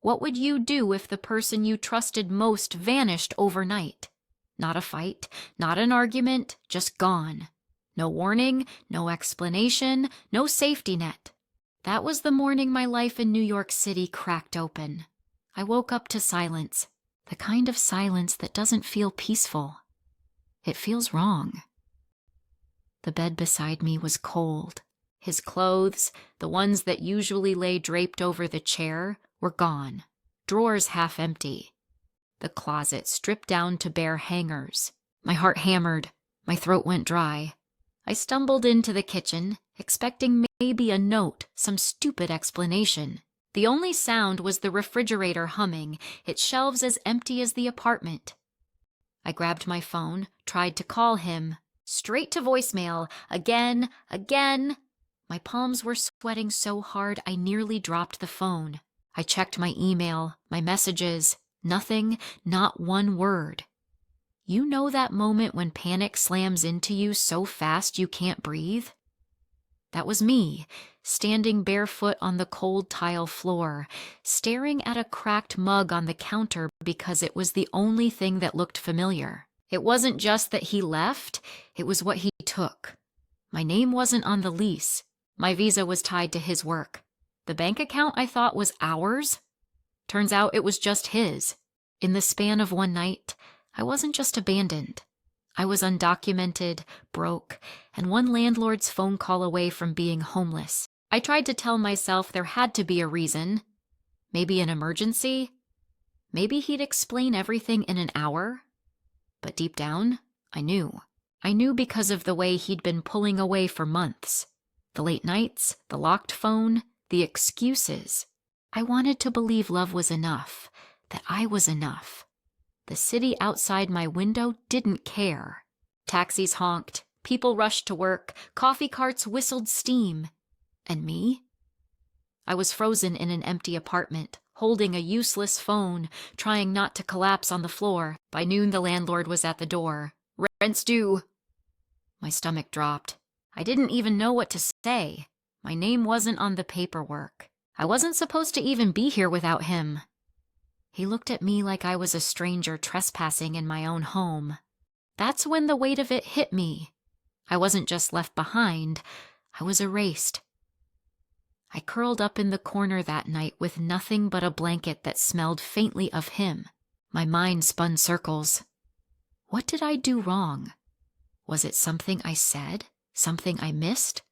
What would you do if the person you trusted most vanished overnight? Not a fight, not an argument, just gone. No warning, no explanation, no safety net. That was the morning my life in New York City cracked open. I woke up to silence, the kind of silence that doesn't feel peaceful. It feels wrong. The bed beside me was cold. His clothes, the ones that usually lay draped over the chair, were gone, drawers half empty. The closet stripped down to bare hangers. My heart hammered. My throat went dry. I stumbled into the kitchen, expecting maybe a note, some stupid explanation. The only sound was the refrigerator humming, its shelves as empty as the apartment. I grabbed my phone, tried to call him. Straight to voicemail, again. My palms were sweating so hard I nearly dropped the phone. I checked my email, my messages. Nothing, not one word. You know that moment when panic slams into you so fast you can't breathe? That was me, standing barefoot on the cold tile floor, staring at a cracked mug on the counter because it was the only thing that looked familiar. It wasn't just that he left, it was what he took. My name wasn't on the lease. My visa was tied to his work. The bank account I thought was ours? Turns out it was just his. In the span of one night, I wasn't just abandoned. I was undocumented, broke, and one landlord's phone call away from being homeless. I tried to tell myself there had to be a reason. Maybe an emergency. Maybe he'd explain everything in an hour. But deep down, I knew. I knew because of the way he'd been pulling away for months. The late nights, the locked phone, the excuses. I wanted to believe love was enough, that I was enough. The city outside my window didn't care. Taxis honked, people rushed to work, coffee carts whistled steam. And me? I was frozen in an empty apartment, holding a useless phone, trying not to collapse on the floor. By noon, the landlord was at the door. "Rent's due." My stomach dropped. I didn't even know what to say. My name wasn't on the paperwork. I wasn't supposed to even be here without him. He looked at me like I was a stranger trespassing in my own home. That's when the weight of it hit me. I wasn't just left behind, I was erased. I curled up in the corner that night with nothing but a blanket that smelled faintly of him. My mind spun circles. What did I do wrong? Was it something I said? Something I missed?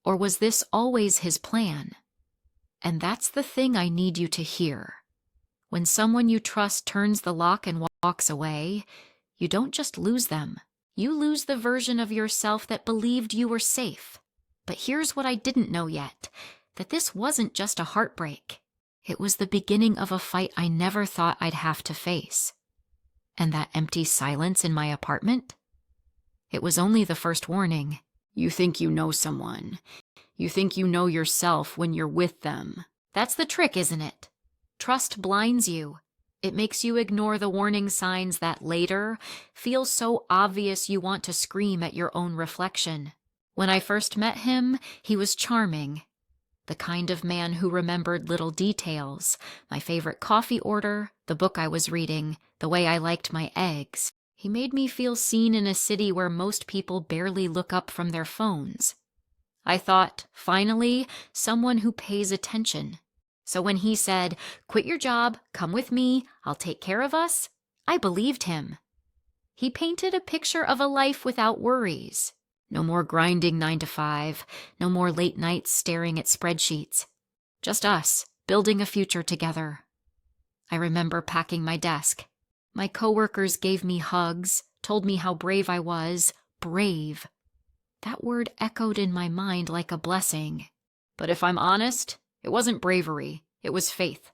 Or was this always his plan? And that's the thing I need you to hear. When someone you trust turns the lock and walks away, you don't just lose them. You lose the version of yourself that believed you were safe. But here's what I didn't know yet, that this wasn't just a heartbreak. It was the beginning of a fight I never thought I'd have to face. And that empty silence in my apartment? It was only the first warning. You think you know someone. You think you know yourself when you're with them. That's the trick, isn't it? Trust blinds you. It makes you ignore the warning signs that later feel so obvious you want to scream at your own reflection. When I first met him, he was charming. The kind of man who remembered little details, my favorite coffee order, the book I was reading, the way I liked my eggs. He made me feel seen in a city where most people barely look up from their phones. I thought, finally, someone who pays attention. So when he said, "Quit your job, come with me, I'll take care of us," I believed him. He painted a picture of a life without worries. No more grinding 9 to 5, no more late nights staring at spreadsheets. Just us, building a future together. I remember packing my desk. My coworkers gave me hugs, told me how brave I was. Brave. That word echoed in my mind like a blessing. But if I'm honest, it wasn't bravery, it was faith.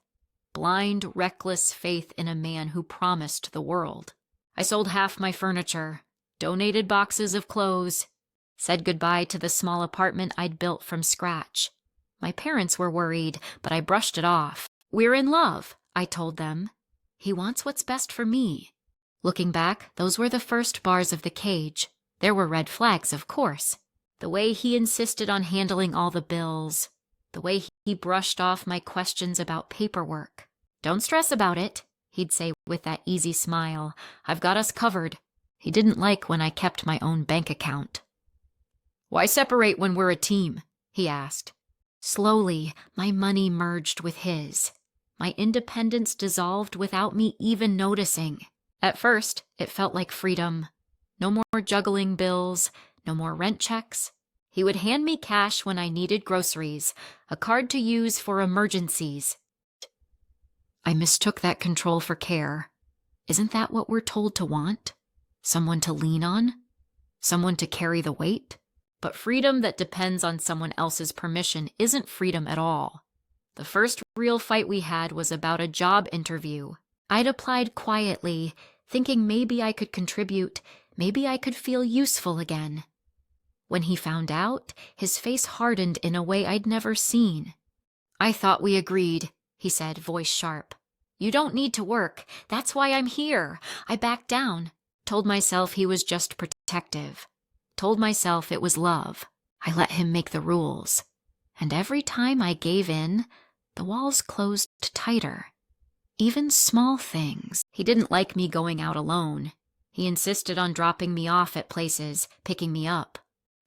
Blind, reckless faith in a man who promised the world. I sold half my furniture, donated boxes of clothes, said goodbye to the small apartment I'd built from scratch. My parents were worried, but I brushed it off. "We're in love," I told them. "He wants what's best for me." Looking back, those were the first bars of the cage. There were red flags, of course. The way he insisted on handling all the bills. The way he brushed off my questions about paperwork. Don't stress about it, he'd say with that easy smile. I've got us covered. He didn't like when I kept my own bank account. Why separate when we're a team? He asked. Slowly, my money merged with his. My independence dissolved without me even noticing. At first, it felt like freedom. No more juggling bills, no more rent checks. He would hand me cash when I needed groceries, a card to use for emergencies. I mistook that control for care. Isn't that what we're told to want? Someone to lean on? Someone to carry the weight? But freedom that depends on someone else's permission isn't freedom at all. The first real fight we had was about a job interview. I'd applied quietly, thinking maybe I could contribute, maybe I could feel useful again. When he found out, his face hardened in a way I'd never seen. I thought we agreed, he said, voice sharp. You don't need to work. That's why I'm here. I backed down. Told myself he was just protective. Told myself it was love. I let him make the rules. And every time I gave in, the walls closed tighter. Even small things. He didn't like me going out alone. He insisted on dropping me off at places, picking me up.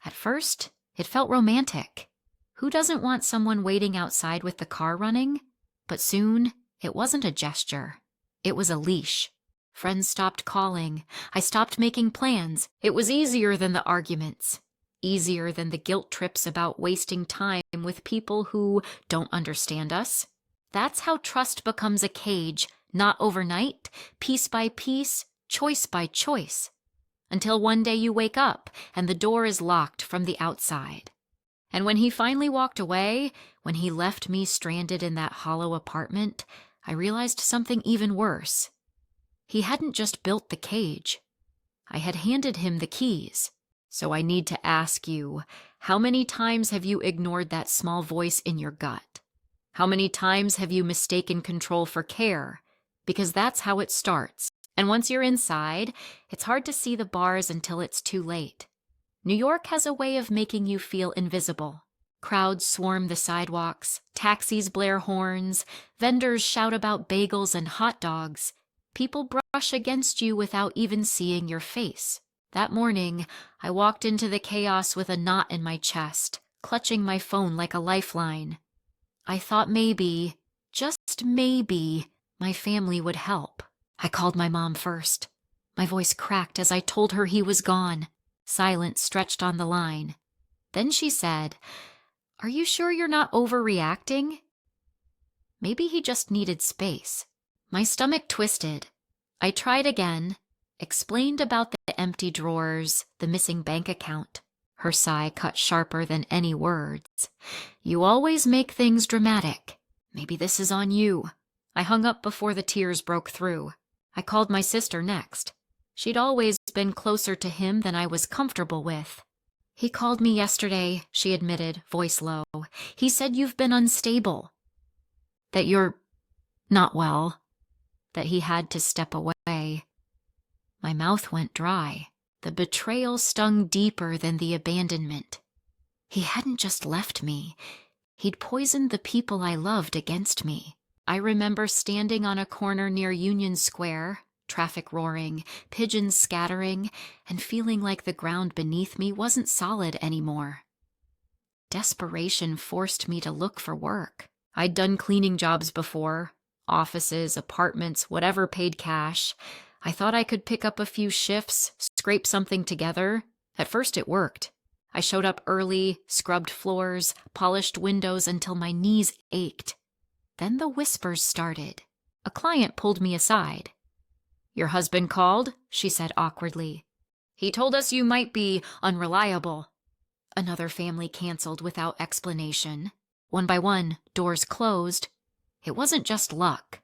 At first, it felt romantic. Who doesn't want someone waiting outside with the car running? But soon, it wasn't a gesture. It was a leash. Friends stopped calling. I stopped making plans. It was easier than the arguments. Easier than the guilt trips about wasting time with people who don't understand us. That's how trust becomes a cage, not overnight, piece by piece, choice by choice. Until one day you wake up and the door is locked from the outside. And when he finally walked away, when he left me stranded in that hollow apartment, I realized something even worse. He hadn't just built the cage. I had handed him the keys. So I need to ask you, how many times have you ignored that small voice in your gut? How many times have you mistaken control for care? Because that's how it starts. And once you're inside, it's hard to see the bars until it's too late. New York has a way of making you feel invisible. Crowds swarm the sidewalks, taxis blare horns, vendors shout about bagels and hot dogs. People brush against you without even seeing your face. That morning, I walked into the chaos with a knot in my chest, clutching my phone like a lifeline. I thought maybe, just maybe, my family would help. I called my mom first. My voice cracked as I told her he was gone. Silence stretched on the line. Then she said, "Are you sure you're not overreacting?" Maybe he just needed space. My stomach twisted. I tried again, explained about the empty drawers, the missing bank account. Her sigh cut sharper than any words. "You always make things dramatic. Maybe this is on you." I hung up before the tears broke through. I called my sister next. She'd always been closer to him than I was comfortable with. "He called me yesterday," she admitted, voice low. "He said you've been unstable. That you're not well. That he had to step away." My mouth went dry. The betrayal stung deeper than the abandonment. He hadn't just left me. He'd poisoned the people I loved against me. I remember standing on a corner near Union Square, traffic roaring, pigeons scattering, and feeling like the ground beneath me wasn't solid anymore. Desperation forced me to look for work. I'd done cleaning jobs before, offices, apartments, whatever paid cash. I thought I could pick up a few shifts, scrape something together. At first it worked. I showed up early, scrubbed floors, polished windows until my knees ached. Then the whispers started. A client pulled me aside. "Your husband called?" she said awkwardly. "He told us you might be unreliable." Another family canceled without explanation. One by one, doors closed. It wasn't just luck.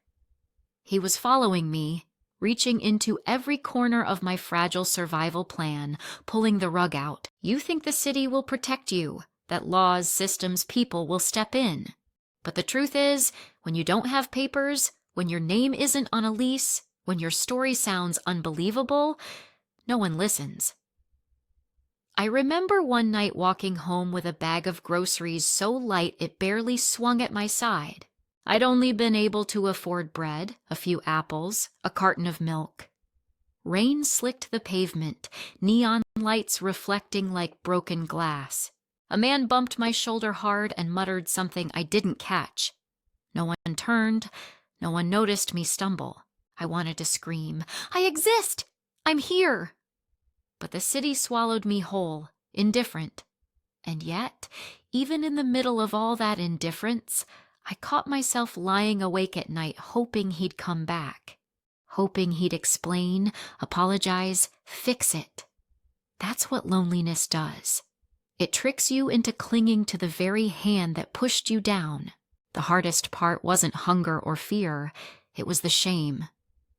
He was following me, reaching into every corner of my fragile survival plan, pulling the rug out. You think the city will protect you, that laws, systems, people will step in. But the truth is, when you don't have papers, when your name isn't on a lease, when your story sounds unbelievable, no one listens. I remember one night walking home with a bag of groceries so light it barely swung at my side. I'd only been able to afford bread, a few apples, a carton of milk. Rain slicked the pavement, neon lights reflecting like broken glass. A man bumped my shoulder hard and muttered something I didn't catch. No one turned. No one noticed me stumble. I wanted to scream, "I exist! I'm here!" But the city swallowed me whole, indifferent. And yet, even in the middle of all that indifference, I caught myself lying awake at night hoping he'd come back. Hoping he'd explain, apologize, fix it. That's what loneliness does. It tricks you into clinging to the very hand that pushed you down. The hardest part wasn't hunger or fear, it was the shame.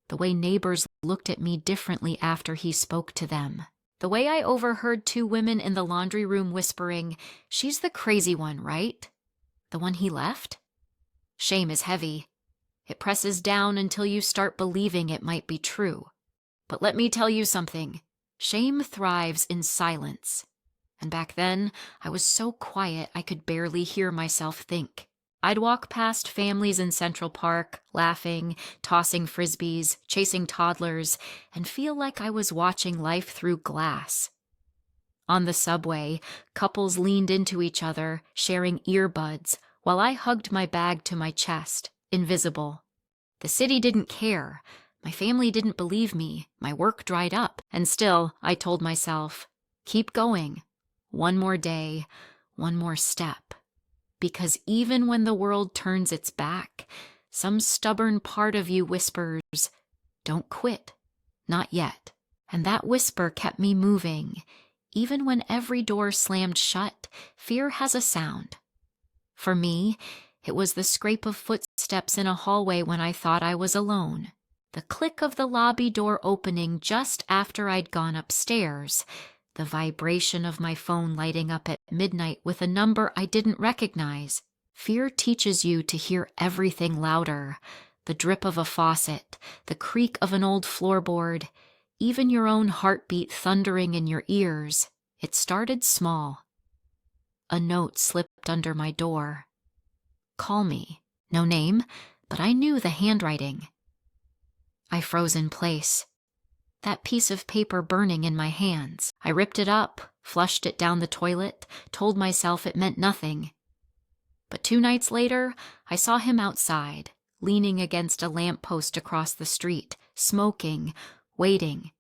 The way neighbors looked at me differently after he spoke to them. The way I overheard two women in the laundry room whispering, "She's the crazy one, right? The one he left?" Shame is heavy. It presses down until you start believing it might be true. But let me tell you something. Shame thrives in silence. And back then, I was so quiet I could barely hear myself think. I'd walk past families in Central Park, laughing, tossing frisbees, chasing toddlers, and feel like I was watching life through glass. On the subway, couples leaned into each other, sharing earbuds, while I hugged my bag to my chest, invisible. The city didn't care. My family didn't believe me. My work dried up. And still, I told myself, keep going. One more day, one more step. Because even when the world turns its back, some stubborn part of you whispers, don't quit, not yet. And that whisper kept me moving. Even when every door slammed shut, fear has a sound. For me, it was the scrape of footsteps in a hallway when I thought I was alone. The click of the lobby door opening just after I'd gone upstairs. The vibration of my phone lighting up at midnight with a number I didn't recognize. Fear teaches you to hear everything louder. The drip of a faucet, the creak of an old floorboard, even your own heartbeat thundering in your ears. It started small. A note slipped under my door. Call me. No name, but I knew the handwriting. I froze in place. That piece of paper burning in my hands. I ripped it up, flushed it down the toilet, told myself it meant nothing. But 2 nights later, I saw him outside, leaning against a lamppost across the street, smoking, waiting.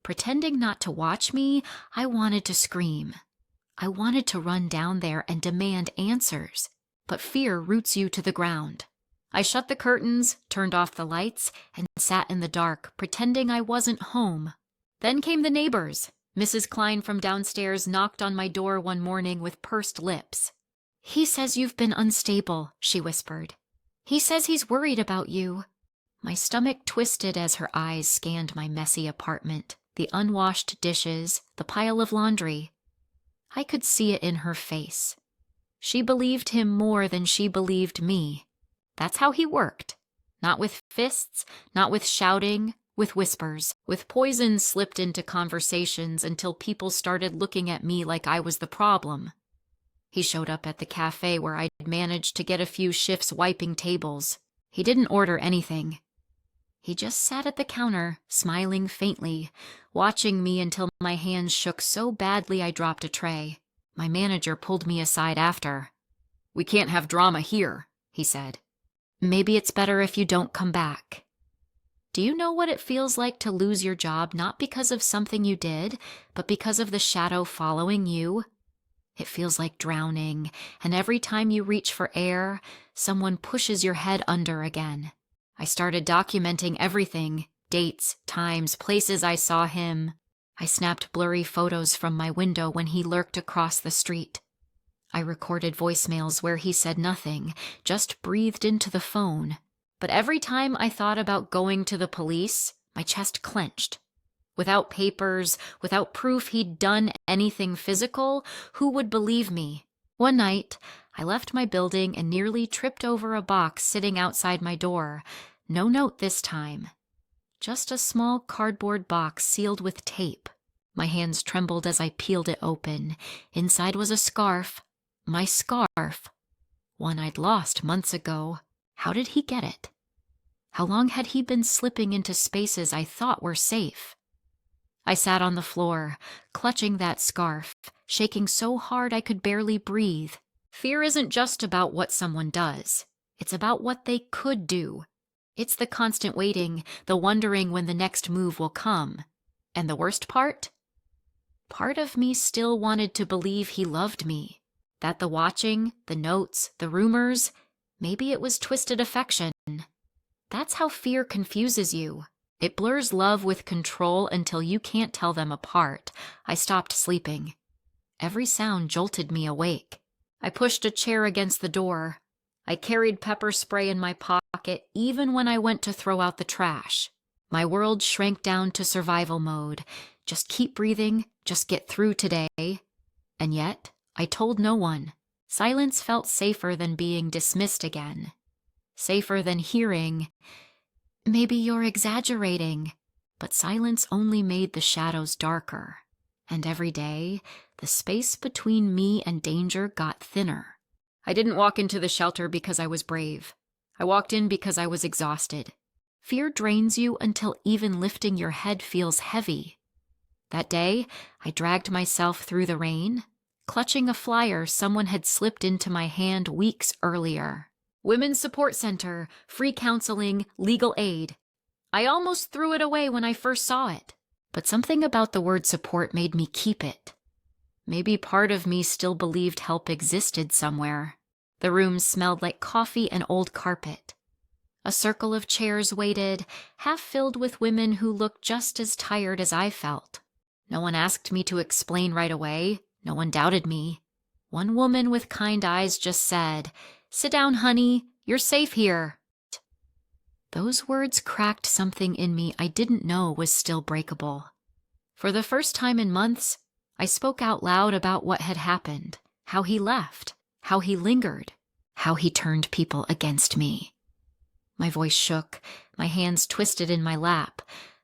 Pretending not to watch me, I wanted to scream. I wanted to run down there and demand answers, but fear roots you to the ground. I shut the curtains, turned off the lights, and sat in the dark, pretending I wasn't home. Then came the neighbors. Mrs. Klein from downstairs knocked on my door one morning with pursed lips. "He says you've been unstable," she whispered. "He says he's worried about you." My stomach twisted as her eyes scanned my messy apartment, the unwashed dishes, the pile of laundry. I could see it in her face. She believed him more than she believed me. That's how he worked. Not with fists, not with shouting, with whispers, with poison slipped into conversations until people started looking at me like I was the problem. He showed up at the cafe where I'd managed to get a few shifts wiping tables. He didn't order anything. He just sat at the counter, smiling faintly, watching me until my hands shook so badly I dropped a tray. My manager pulled me aside after. "We can't have drama here," he said. "Maybe it's better if you don't come back." Do you know what it feels like to lose your job not because of something you did, but because of the shadow following you? It feels like drowning, and every time you reach for air, someone pushes your head under again. I started documenting everything, dates, times, places I saw him. I snapped blurry photos from my window when he lurked across the street. I recorded voicemails where he said nothing, just breathed into the phone. But every time I thought about going to the police, my chest clenched. Without papers, without proof he'd done anything physical, who would believe me? One night, I left my building and nearly tripped over a box sitting outside my door. No note this time. Just a small cardboard box sealed with tape. My hands trembled as I peeled it open. Inside was a scarf. My scarf. One I'd lost months ago. How did he get it? How long had he been slipping into spaces I thought were safe? I sat on the floor, clutching that scarf, shaking so hard I could barely breathe. Fear isn't just about what someone does. It's about what they could do. It's the constant waiting, the wondering when the next move will come. And the worst part? Part of me still wanted to believe he loved me. That the watching, the notes, the rumors, maybe it was twisted affection. That's how fear confuses you. It blurs love with control until you can't tell them apart. I stopped sleeping. Every sound jolted me awake. I pushed a chair against the door. I carried pepper spray in my pocket even when I went to throw out the trash. My world shrank down to survival mode. Just keep breathing, just get through today. And yet, I told no one. Silence felt safer than being dismissed again. Safer than hearing, "Maybe you're exaggerating." But silence only made the shadows darker. And every day, the space between me and danger got thinner. I didn't walk into the shelter because I was brave. I walked in because I was exhausted. Fear drains you until even lifting your head feels heavy. That day, I dragged myself through the rain, clutching a flyer someone had slipped into my hand weeks earlier. Women's Support Center, free counseling, legal aid. I almost threw it away when I first saw it, but something about the word support made me keep it. Maybe part of me still believed help existed somewhere. The room smelled like coffee and old carpet. A circle of chairs waited, half filled with women who looked just as tired as I felt. No one asked me to explain right away. No one doubted me. One woman with kind eyes just said, "Sit down, honey. You're safe here." Those words cracked something in me I didn't know was still breakable. For the first time in months, I spoke out loud about what had happened, how he left, how he lingered, how he turned people against me. My voice shook, my hands twisted in my lap,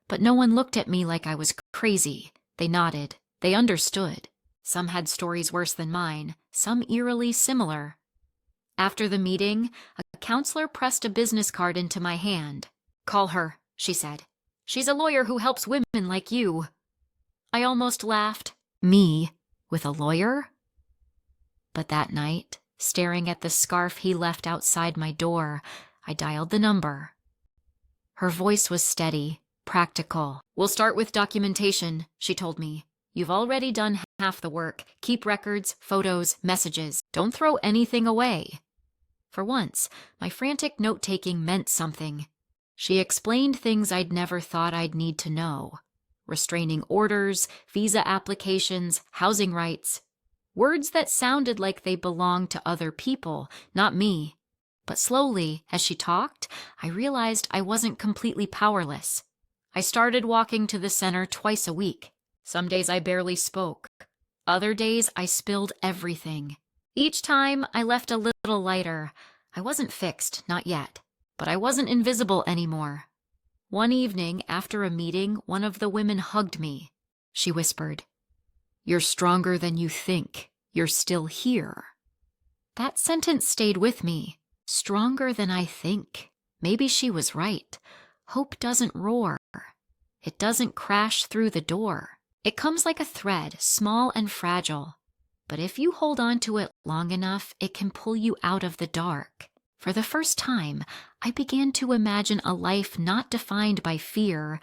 but no one looked at me like I was crazy. They nodded. They understood. Some had stories worse than mine, some eerily similar. After the meeting, a counselor pressed a business card into my hand. "Call her," she said. "She's a lawyer who helps women like you." I almost laughed. Me, with a lawyer? But that night, staring at the scarf he left outside my door, I dialed the number. Her voice was steady, practical. "We'll start with documentation," she told me. "You've already done half the work. Keep records, photos, messages. Don't throw anything away." For once, my frantic note-taking meant something. She explained things I'd never thought I'd need to know. Restraining orders, visa applications, housing rights. Words that sounded like they belonged to other people, not me. But slowly, as she talked, I realized I wasn't completely powerless. I started walking to the center twice a week. Some days I barely spoke. Other days I spilled everything. Each time I left a little lighter. I wasn't fixed, not yet, but I wasn't invisible anymore. One evening, after a meeting, one of the women hugged me. She whispered, "You're stronger than you think. You're still here." That sentence stayed with me. Stronger than I think. Maybe she was right. Hope doesn't roar. It doesn't crash through the door. It comes like a thread, small and fragile. But if you hold on to it long enough, it can pull you out of the dark. For the first time, I began to imagine a life not defined by fear,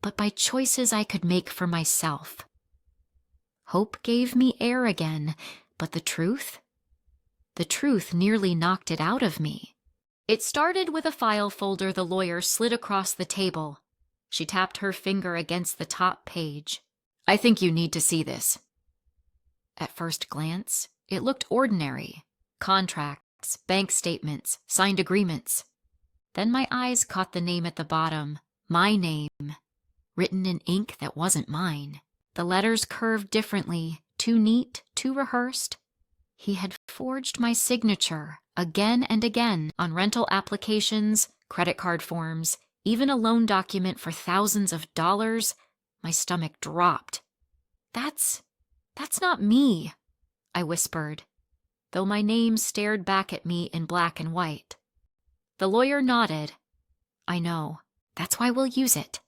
but by choices I could make for myself. Hope gave me air again, but the truth? The truth nearly knocked it out of me. It started with a file folder the lawyer slid across the table. She tapped her finger against the top page. "I think you need to see this." At first glance, it looked ordinary. Contracts, bank statements, signed agreements. Then my eyes caught the name at the bottom, my name, written in ink that wasn't mine. The letters curved differently, too neat, too rehearsed. He had forged my signature again and again on rental applications, credit card forms, even a loan document for thousands of dollars. My stomach dropped. That's not me," I whispered, though my name stared back at me in black and white. The lawyer nodded. I know. That's why we'll use it.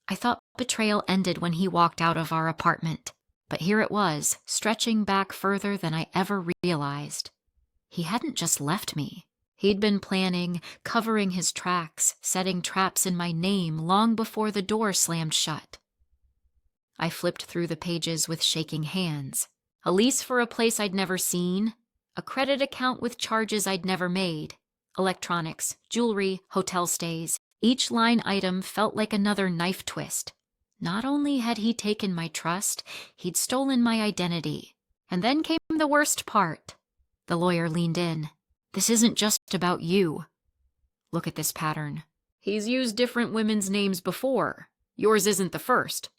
I thought betrayal ended when he walked out of our apartment, but here it was, stretching back further than I ever realized. He hadn't just left me. He'd been planning, covering his tracks, setting traps in my name long before the door slammed shut. I flipped through the pages with shaking hands. A lease for a place I'd never seen, a credit account with charges I'd never made, electronics, jewelry, hotel stays. Each line item felt like another knife twist. Not only had he taken my trust, he'd stolen my identity. And then came the worst part. The lawyer leaned in. This isn't just about you. Look at this pattern. He's used different women's names before. Yours isn't the first.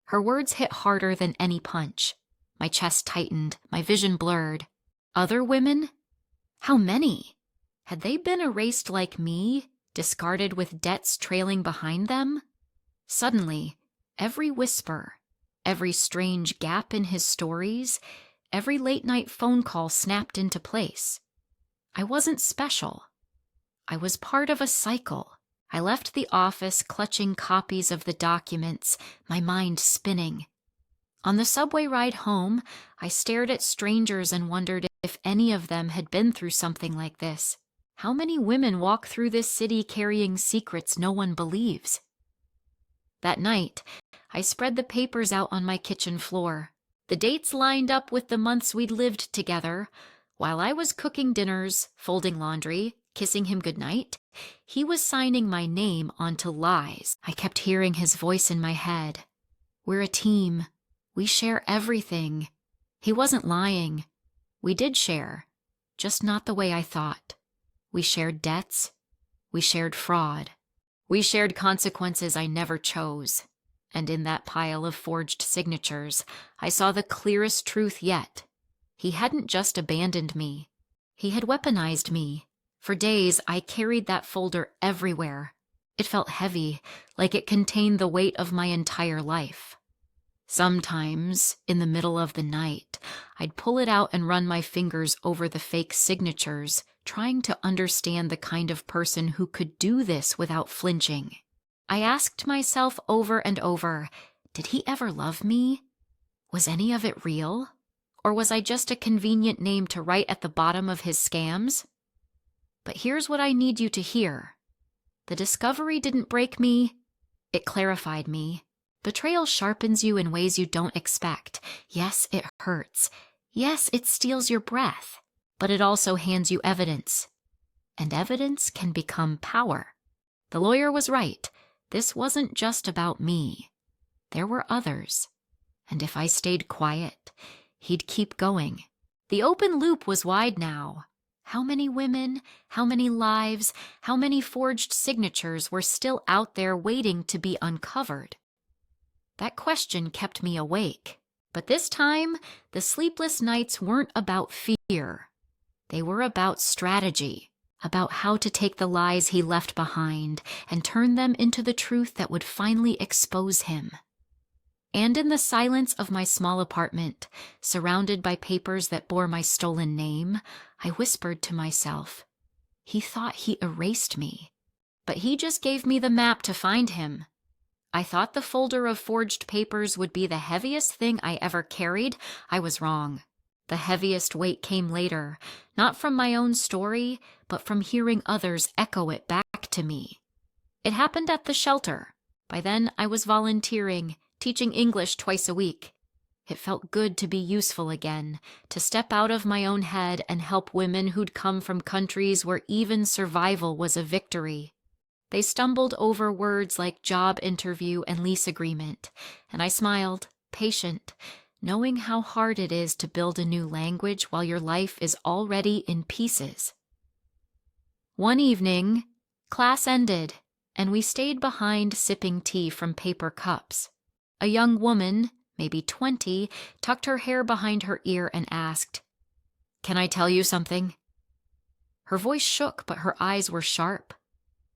Her words hit harder than any punch. My chest tightened, my vision blurred. Other women? How many? Had they been erased like me, discarded with debts trailing behind them? Suddenly, every whisper, every strange gap in his stories, every late-night phone call snapped into place. I wasn't special. I was part of a cycle. I left the office clutching copies of the documents, my mind spinning. On the subway ride home, I stared at strangers and wondered if any of them had been through something like this. How many women walk through this city carrying secrets no one believes? That night, I spread the papers out on my kitchen floor. The dates lined up with the months we'd lived together. While I was cooking dinners, folding laundry, kissing him goodnight, he was signing my name onto lies. I kept hearing his voice in my head. We're a team. We share everything. He wasn't lying. We did share, just not the way I thought. We shared debts. We shared fraud. We shared consequences I never chose. And in that pile of forged signatures, I saw the clearest truth yet. He hadn't just abandoned me. He had weaponized me. For days, I carried that folder everywhere. It felt heavy, like it contained the weight of my entire life. Sometimes, in the middle of the night, I'd pull it out and run my fingers over the fake signatures, trying to understand the kind of person who could do this without flinching. I asked myself over and over, did he ever love me? Was any of it real? Or was I just a convenient name to write at the bottom of his scams? But here's what I need you to hear. The discovery didn't break me, it clarified me. Betrayal sharpens you in ways you don't expect. Yes, it hurts. Yes, it steals your breath. But it also hands you evidence. And evidence can become power. The lawyer was right. This wasn't just about me. There were others. And if I stayed quiet, he'd keep going. The open loop was wide now. How many women, how many lives, how many forged signatures were still out there waiting to be uncovered? That question kept me awake. But this time, the sleepless nights weren't about fear. They were about strategy, about how to take the lies he left behind and turn them into the truth that would finally expose him. And in the silence of my small apartment, surrounded by papers that bore my stolen name, I whispered to myself, he thought he erased me, but he just gave me the map to find him. I thought the folder of forged papers would be the heaviest thing I ever carried. I was wrong. The heaviest weight came later, not from my own story, but from hearing others echo it back to me. It happened at the shelter. By then, I was volunteering, teaching English twice a week. It felt good to be useful again, to step out of my own head and help women who'd come from countries where even survival was a victory. They stumbled over words like job interview and lease agreement, and I smiled, patient, knowing how hard it is to build a new language while your life is already in pieces. One evening, class ended, and we stayed behind sipping tea from paper cups. A young woman, maybe 20, tucked her hair behind her ear and asked, "Can I tell you something?" Her voice shook, but her eyes were sharp.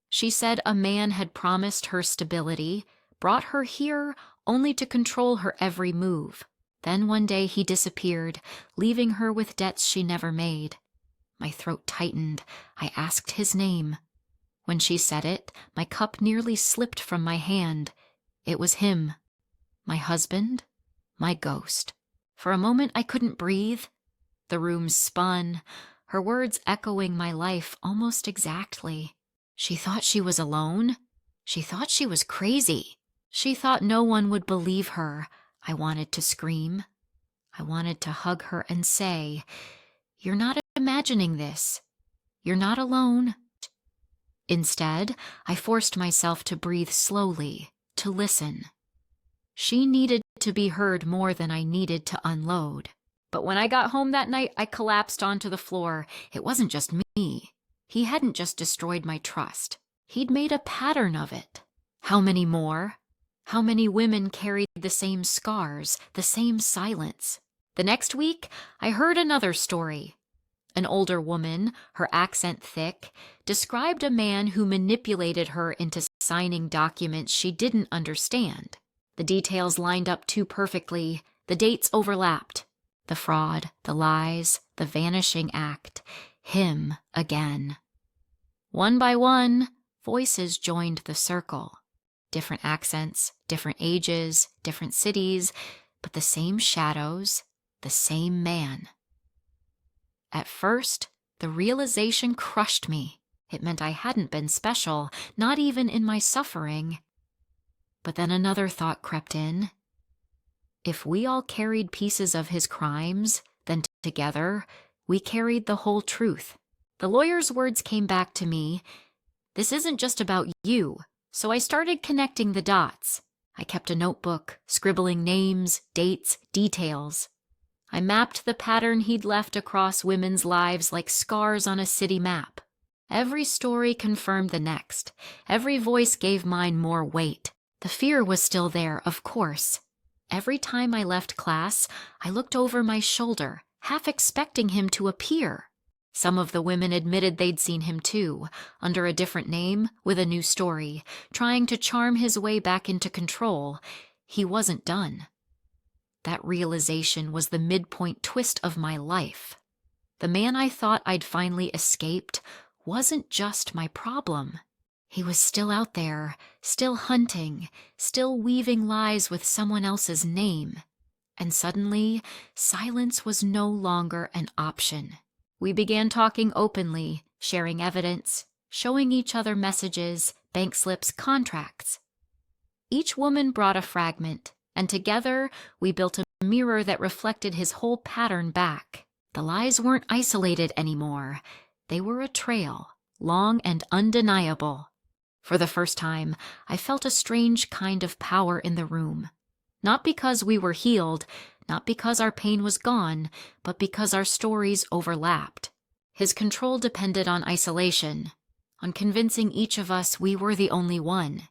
She said a man had promised her stability, brought her here only to control her every move. Then one day he disappeared, leaving her with debts she never made. My throat tightened. I asked his name. When she said it, my cup nearly slipped from my hand. It was him. My husband. My ghost. For a moment I couldn't breathe. The room spun, her words echoing my life almost exactly. She thought she was alone. She thought she was crazy. She thought no one would believe her. I wanted to scream. I wanted to hug her and say, "You're not imagining this. You're not alone." Instead, I forced myself to breathe slowly, to listen. She needed to be heard more than I needed to unload. But when I got home that night, I collapsed onto the floor. It wasn't just me. He hadn't just destroyed my trust. He'd made a pattern of it. How many more? How many women carried the same scars, the same silence? The next week, I heard another story. An older woman, her accent thick, described a man who manipulated her into signing documents she didn't understand. The details lined up too perfectly. The dates overlapped. The fraud, the lies, the vanishing act. Him again. One by one, voices joined the circle. Different accents, different ages, different cities, but the same shadows, the same man. At first, the realization crushed me. It meant I hadn't been special, not even in my suffering. But then another thought crept in. If we all carried pieces of his crimes, then together, we carried the whole truth. The lawyer's words came back to me. This isn't just about you. So I started connecting the dots. I kept a notebook, scribbling names, dates, details. I mapped the pattern he'd left across women's lives like scars on a city map. Every story confirmed the next. Every voice gave mine more weight. The fear was still there, of course. Every time I left class, I looked over my shoulder, half expecting him to appear. Some of the women admitted they'd seen him too, under a different name, with a new story, trying to charm his way back into control. He wasn't done. That realization was the midpoint twist of my life. The man I thought I'd finally escaped wasn't just my problem. He was still out there, still hunting, still weaving lies with someone else's name. And suddenly, silence was no longer an option. We began talking openly, sharing evidence, showing each other messages, bank slips, contracts. Each woman brought a fragment, and together we built a mirror that reflected his whole pattern back. The lies weren't isolated anymore. They were a trail, long and undeniable. For the first time, I felt a strange kind of power in the room. Not because we were healed, not because our pain was gone, but because our stories overlapped. His control depended on isolation, on convincing each of us we were the only one.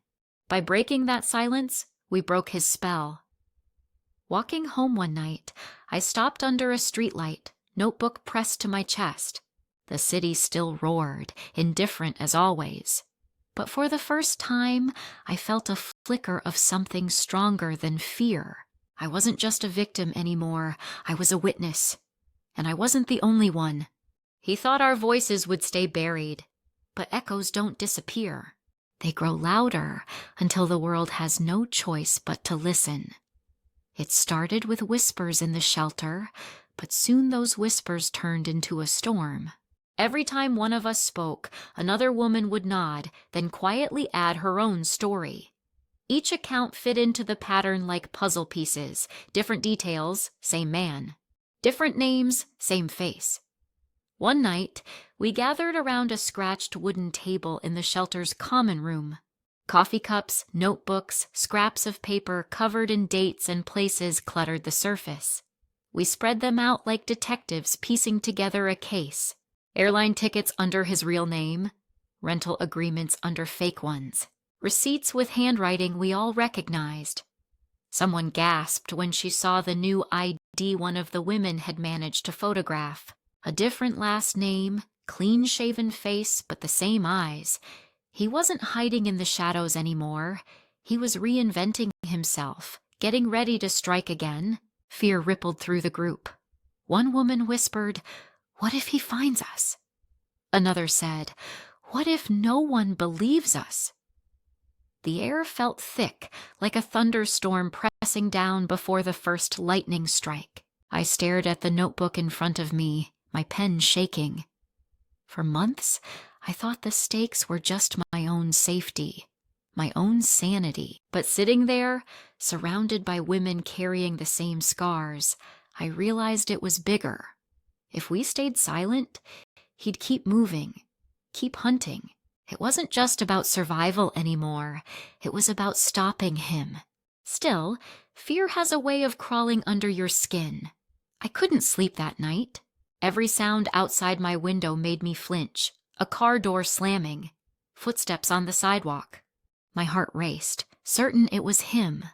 By breaking that silence, we broke his spell. Walking home one night, I stopped under a streetlight, notebook pressed to my chest. The city still roared, indifferent as always. But for the first time, I felt a flicker of something stronger than fear. I wasn't just a victim anymore. I was a witness. And I wasn't the only one. He thought our voices would stay buried. But echoes don't disappear. They grow louder until the world has no choice but to listen. It started with whispers in the shelter, but soon those whispers turned into a storm. Every time one of us spoke, another woman would nod, then quietly add her own story. Each account fit into the pattern like puzzle pieces, different details, same man. Different names, same face. One night, we gathered around a scratched wooden table in the shelter's common room. Coffee cups, notebooks, scraps of paper covered in dates and places cluttered the surface. We spread them out like detectives piecing together a case. Airline tickets under his real name, rental agreements under fake ones, receipts with handwriting we all recognized. Someone gasped when she saw the new ID one of the women had managed to photograph. A different last name, clean-shaven face, but the same eyes. He wasn't hiding in the shadows anymore. He was reinventing himself, getting ready to strike again. Fear rippled through the group. One woman whispered, "What if he finds us?" Another said, What if no one believes us? The air felt thick, like a thunderstorm pressing down before the first lightning strike. I stared at the notebook in front of me, my pen shaking. For months, I thought the stakes were just my own safety, my own sanity. But sitting there, surrounded by women carrying the same scars, I realized it was bigger. If we stayed silent, he'd keep moving, keep hunting. It wasn't just about survival anymore. It was about stopping him. Still, fear has a way of crawling under your skin. I couldn't sleep that night. Every sound outside my window made me flinch. A car door slamming. Footsteps on the sidewalk. My heart raced, certain it was him.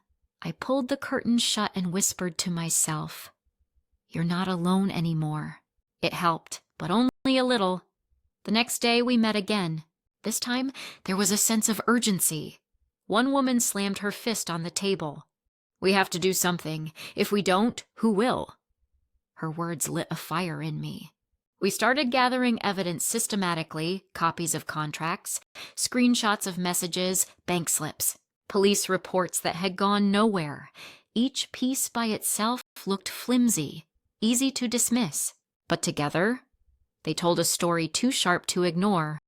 I pulled the curtains shut and whispered to myself, "You're not alone anymore." It helped, but only a little. The next day we met again. This time, there was a sense of urgency. One woman slammed her fist on the table. "We have to do something. If we don't, who will?" Her words lit a fire in me. We started gathering evidence systematically, copies of contracts, screenshots of messages, bank slips, police reports that had gone nowhere. Each piece by itself looked flimsy, easy to dismiss. But together, they told a story too sharp to ignore.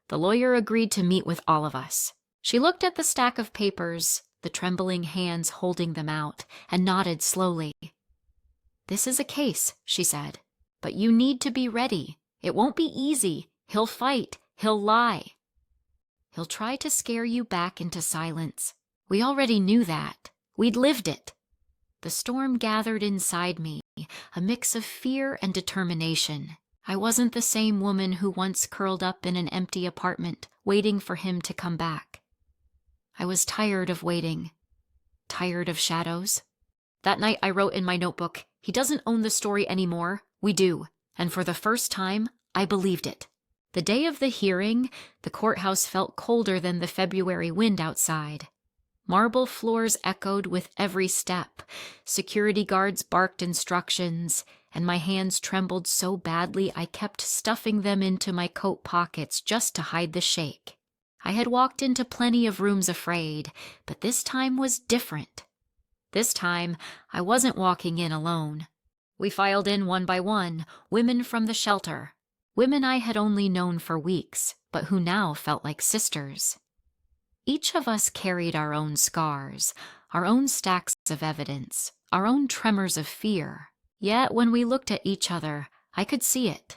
The lawyer agreed to meet with all of us. She looked at the stack of papers, the trembling hands holding them out, and nodded slowly. "This is a case," she said, "but you need to be ready. It won't be easy. He'll fight. He'll lie. He'll try to scare you back into silence. We already knew that. We'd lived it." The storm gathered inside me, a mix of fear and determination. I wasn't the same woman who once curled up in an empty apartment, waiting for him to come back. I was tired of waiting, tired of shadows. That night I wrote in my notebook, "He doesn't own the story anymore. We do." And for the first time, I believed it. The day of the hearing, the courthouse felt colder than the February wind outside. Marble floors echoed with every step. Security guards barked instructions, and my hands trembled so badly I kept stuffing them into my coat pockets just to hide the shake. I had walked into plenty of rooms afraid, but this time was different. This time, I wasn't walking in alone. We filed in one by one, women from the shelter, women I had only known for weeks, but who now felt like sisters. Each of us carried our own scars, our own stacks of evidence, our own tremors of fear. Yet when we looked at each other, I could see it.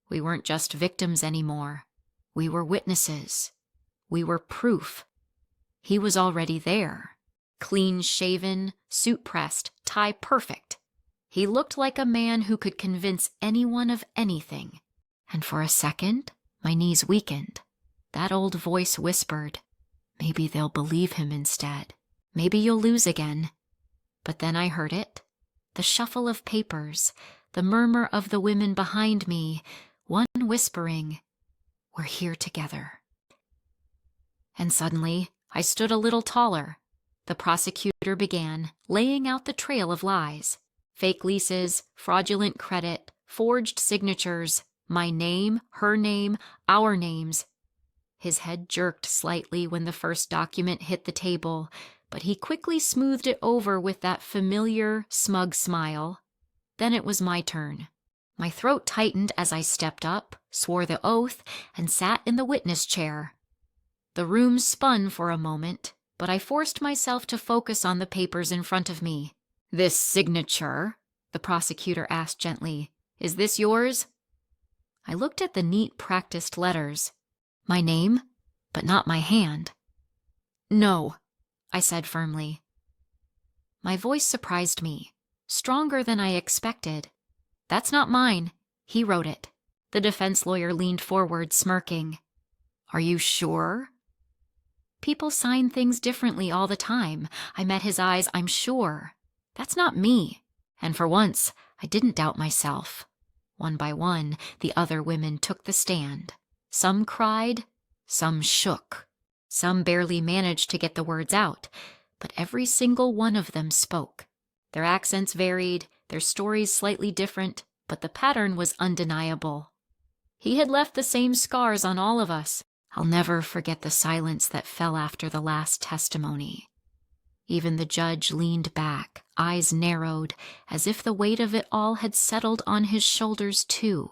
We weren't just victims anymore. We were witnesses. We were proof. He was already there. Clean-shaven, suit-pressed, tie perfect. He looked like a man who could convince anyone of anything. And for a second, my knees weakened. That old voice whispered, "Maybe they'll believe him instead. Maybe you'll lose again." But then I heard it. The shuffle of papers, the murmur of the women behind me, one whispering, "We're here together." And suddenly, I stood a little taller. The prosecutor began, laying out the trail of lies. Fake leases, fraudulent credit, forged signatures, my name, her name, our names. His head jerked slightly when the first document hit the table, but he quickly smoothed it over with that familiar, smug smile. Then it was my turn. My throat tightened as I stepped up, swore the oath, and sat in the witness chair. The room spun for a moment, but I forced myself to focus on the papers in front of me. "This signature," the prosecutor asked gently, "is this yours?" I looked at the neat, practiced letters. My name, but not my hand. "No," I said firmly. My voice surprised me, stronger than I expected. "That's not mine. He wrote it." The defense lawyer leaned forward, smirking. "Are you sure?" "People sign things differently all the time." I met his eyes. "I'm sure. That's not me." And for once, I didn't doubt myself. One by one, the other women took the stand. Some cried, some shook. Some barely managed to get the words out, but every single one of them spoke. Their accents varied, their stories slightly different, but the pattern was undeniable. He had left the same scars on all of us, I'll never forget the silence that fell after the last testimony. Even the judge leaned back, eyes narrowed, as if the weight of it all had settled on his shoulders too.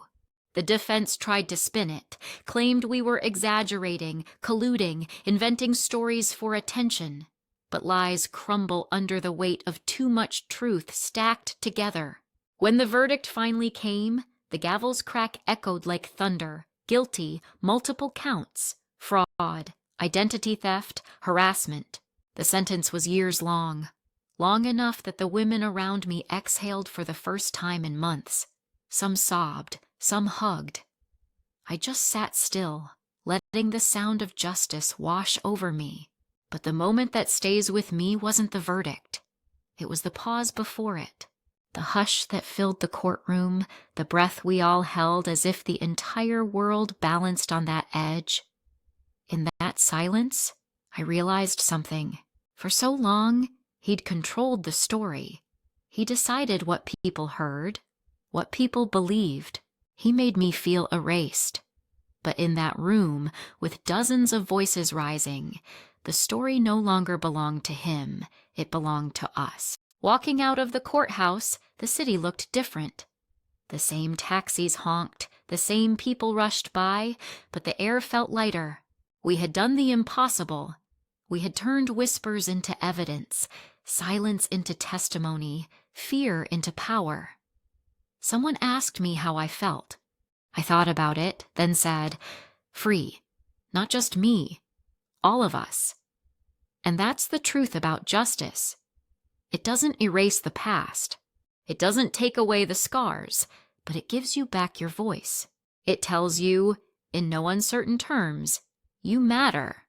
The defense tried to spin it, claimed we were exaggerating, colluding, inventing stories for attention. But lies crumble under the weight of too much truth stacked together. When the verdict finally came, the gavel's crack echoed like thunder. Guilty, multiple counts, fraud, identity theft, harassment. The sentence was years long, long enough that the women around me exhaled for the first time in months. Some sobbed, some hugged. I just sat still, letting the sound of justice wash over me. But the moment that stays with me wasn't the verdict. It was the pause before it. The hush that filled the courtroom, the breath we all held as if the entire world balanced on that edge. In that silence, I realized something. For so long, he'd controlled the story. He decided what people heard, what people believed. He made me feel erased. But in that room, with dozens of voices rising, the story no longer belonged to him. It belonged to us. Walking out of the courthouse, the city looked different. The same taxis honked, the same people rushed by, but the air felt lighter. We had done the impossible. We had turned whispers into evidence, silence into testimony, fear into power. Someone asked me how I felt. I thought about it, then said, free. Not just me. All of us. And that's the truth about justice. It doesn't erase the past. It doesn't take away the scars, but it gives you back your voice. It tells you, in no uncertain terms, you matter.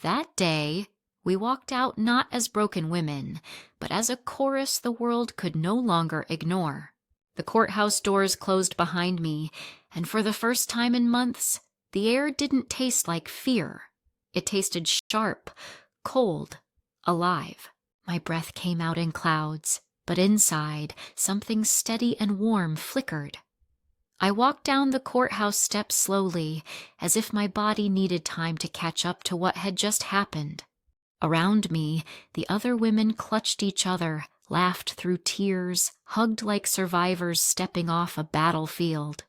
That day, we walked out not as broken women, but as a chorus the world could no longer ignore. The courthouse doors closed behind me, and for the first time in months, the air didn't taste like fear. It tasted sharp, cold, alive. My breath came out in clouds, but inside, something steady and warm flickered. I walked down the courthouse steps slowly, as if my body needed time to catch up to what had just happened. Around me, the other women clutched each other, laughed through tears, hugged like survivors stepping off a battlefield.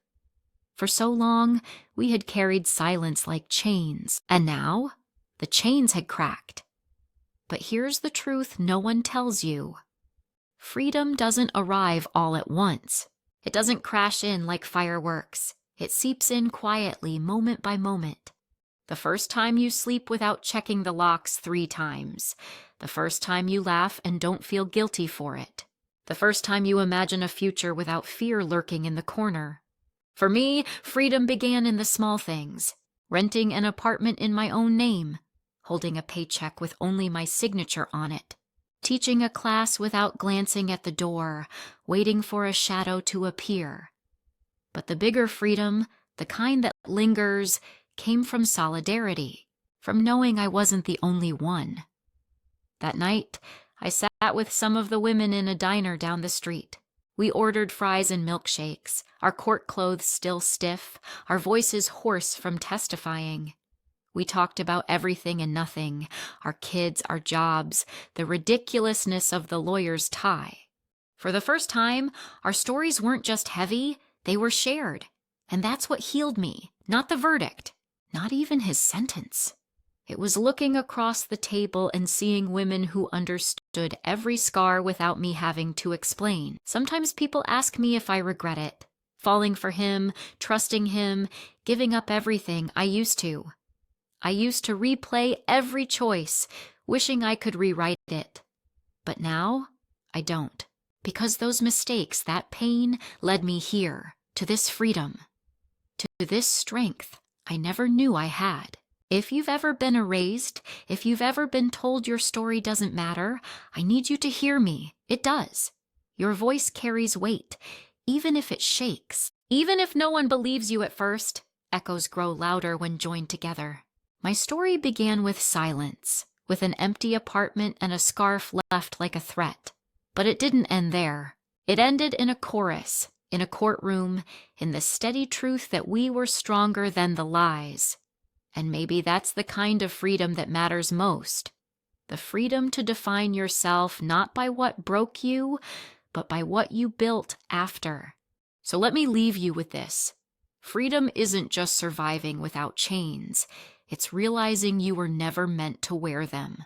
For so long, we had carried silence like chains, and now, the chains had cracked. But here's the truth no one tells you. Freedom doesn't arrive all at once. It doesn't crash in like fireworks. It seeps in quietly, moment by moment. The first time you sleep without checking the locks 3 times. The first time you laugh and don't feel guilty for it. The first time you imagine a future without fear lurking in the corner. For me, freedom began in the small things. Renting an apartment in my own name. Holding a paycheck with only my signature on it. Teaching a class without glancing at the door, waiting for a shadow to appear. But the bigger freedom, the kind that lingers, came from solidarity, from knowing I wasn't the only one. That night, I sat with some of the women in a diner down the street. We ordered fries and milkshakes, our court clothes still stiff, our voices hoarse from testifying. We talked about everything and nothing, our kids, our jobs, the ridiculousness of the lawyer's tie. For the first time, our stories weren't just heavy, they were shared. And that's what healed me, not the verdict, not even his sentence. It was looking across the table and seeing women who understood every scar without me having to explain. Sometimes people ask me if I regret it, falling for him, trusting him, giving up everything I used to. I used to replay every choice, wishing I could rewrite it. But now, I don't. Because those mistakes, that pain, led me here, to this freedom, to this strength I never knew I had. If you've ever been erased, if you've ever been told your story doesn't matter, I need you to hear me. It does. Your voice carries weight, even if it shakes. Even if no one believes you at first, echoes grow louder when joined together. My story began with silence, with an empty apartment and a scarf left like a threat. But it didn't end there. It ended in a chorus, in a courtroom, in the steady truth that we were stronger than the lies. And maybe that's the kind of freedom that matters most. The freedom to define yourself not by what broke you, but by what you built after. So let me leave you with this. Freedom isn't just surviving without chains. It's realizing you were never meant to wear them.